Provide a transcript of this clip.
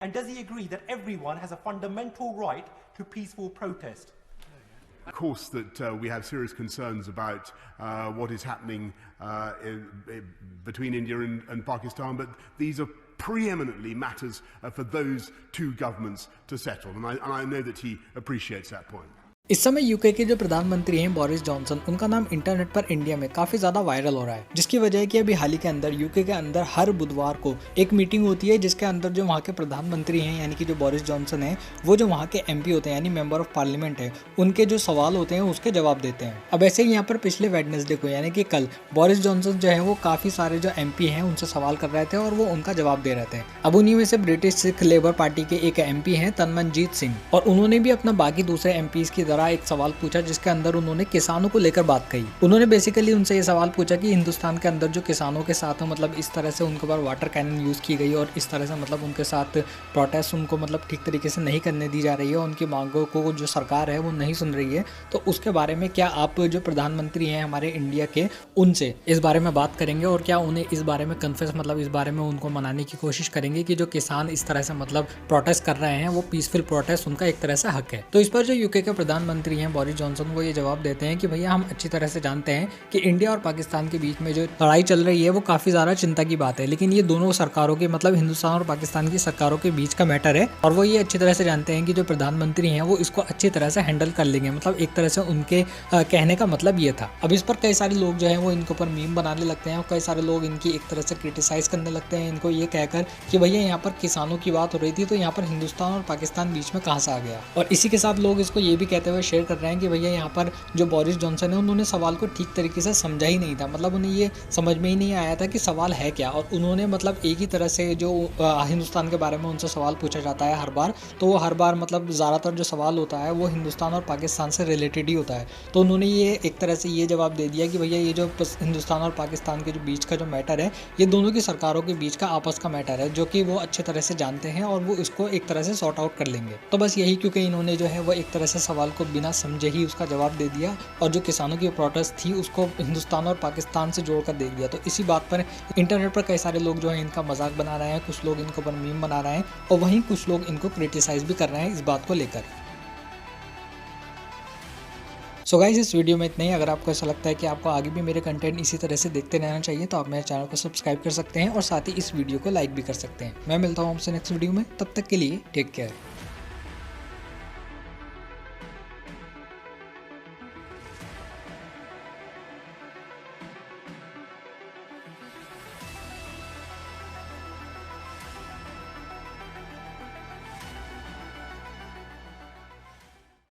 And does he agree that everyone has a fundamental right to peaceful protest? Of course that we have serious concerns about what is happening between India and Pakistan, but these are preeminently matters for those two governments to settle, and I know that he appreciates that point. इस समय UK के जो प्रधानमंत्री हैं Boris Johnson, उनका नाम internet पर India में काफी ज्यादा वायरल हो रहा है, जिसकी वजह है कि अभी हाल ही के अंदर यूके के अंदर हर बुधवार को एक मीटिंग होती है जिसके अंदर जो वहाँ के प्रधानमंत्री हैं यानी कि जो बोरिस जॉनसन है वो जो वहाँ के एमपी होते हैं यानी मेंबर ऑफ पार्लियामेंट है, उनके जो सवाल होते हैं उसके जवाब देते हैं। अब ऐसे ही यहाँ पर पिछले वेडनेसडे को यानी कि कल बोरिस जॉनसन जो है वो काफी सारे जो एमपी हैं उनसे सवाल कर रहे थे और वो उनका जवाब दे रहे थे। अब उन्हीं में से ब्रिटिश सिख लेबर पार्टी के एक एमपी हैं तनमनजीत सिंह, और उन्होंने भी अपना बाकी दूसरे एमपीज की तरह एक सवाल पूछा जिसके अंदर उन्होंने किसानों को लेकर बात कही। उन्होंने बेसिकली उनसे ये सवाल पूछा कि हिंदुस्तान के अंदर जो किसानों के साथ मतलब इस तरह से उनके ऊपर वाटर कैनन यूज की गई और इस तरह से मतलब उनके साथ प्रोटेस्ट उनको मतलब ठीक तरीके से नहीं करने दी जा रही है, उनकी मांगों को जो सरकार है वो नहीं सुन रही है, तो उसके बारे में क्या आप जो प्रधानमंत्री हैं हमारे इंडिया के उनसे इस बारे में बात करेंगे और क्या उन्हें इस बारे में कन्फेस मतलब इस बारे में उनको मनाने की कोशिश करेंगे कि जो किसान इस तरह से मतलब प्रोटेस्ट कर रहे हैं वो पीसफुल प्रोटेस्ट उनका एक तरह से हक है। तो इस पर जो यूके के प्रधानमंत्री हैं बोरिस जॉनसन वो ये जवाब देते हैं कि भैया हम अच्छी तरह से जानते हैं कि इंडिया और पाकिस्तान के बीच में जो लड़ाई चल रही है वो काफी ज्यादा चिंता की बात है, लेकिन ये दोनों सरकारों के मतलब हिंदुस्तान और पाकिस्तान की सरकारों के बीच का मैटर है और वो ये अच्छी तरह से जानते हैं कि जो प्रधानमंत्री हैं वो इसको अच्छी तरह से हैंडल कर लेंगे। मतलब एक तरह से उनके कहने का मतलब ये था। अब इस पर कई सारे लोग जो है वो इनके ऊपर मीम बनाने लगते हैं और कई सारे लोग इनकी एक तरह से क्रिटिसाइज करने लगते हैं इनको ये कहकर कि भैया यहाँ पर किसानों की बात हो रही थी तो यहाँ पर हिंदुस्तान और पाकिस्तान बीच में कहाँ से आ गया। और इसी के साथ लोग इसको ये भी कहते हुए शेयर कर रहे हैं कि भैया यहाँ पर जो बोरिस जॉनसन है उन्होंने सवाल को ठीक तरीके से समझा ही नहीं था, मतलब उन्हें ये समझ में ही नहीं आया था कि सवाल है क्या, और उन्होंने मतलब एक ही तरह से जो हिंदुस्तान के बारे में उनसे सवाल पूछा जाता है हर बार, तो वो हर बार मतलब ज़्यादातर जो सवाल होता है वो हिंदुस्तान और पाकिस्तान से रिलेटेड ही होता है। तो उन्होंने ये एक तरह से ये जवाब दे दिया कि भैया ये जो हिंदुस्तान और पाकिस्तान के जो बीच का जो मैटर है ये दोनों की सरकारों के बीच का आपस का मैटर है जो कि वो अच्छे तरह से जानते हैं और वो इसको एक तरह से सॉर्ट आउट कर लेंगे। तो बस यही क्योंकि इन्होंने जो है वो एक तरह से सवाल को बिना समझे ही उसका जवाब दे दिया और जो किसानों की प्रोटेस्ट थी उसको हिंदुस्तान और पाकिस्तान से जोड़कर दे दिया। तो इसी बात पर इंटरनेट पर कई सारे लोग जो है इनका मजाक बना रहे हैं, कुछ लोग इनको पर मीम बना रहे हैं और वहीं कुछ लोग इनको क्रिटिसाइज भी कर रहे हैं इस बात को लेकर। सो गाइस इस वीडियो में इतना ही। अगर आपको ऐसा लगता है कि आपको आगे भी मेरे कंटेंट इसी तरह से देखते रहना चाहिए तो आप मेरे चैनल को सब्सक्राइब कर सकते हैं और साथ ही इस वीडियो को लाइक भी कर सकते हैं। मैं मिलता हूँ आपसे नेक्स्ट वीडियो में, तब तक के लिए टेक केयर।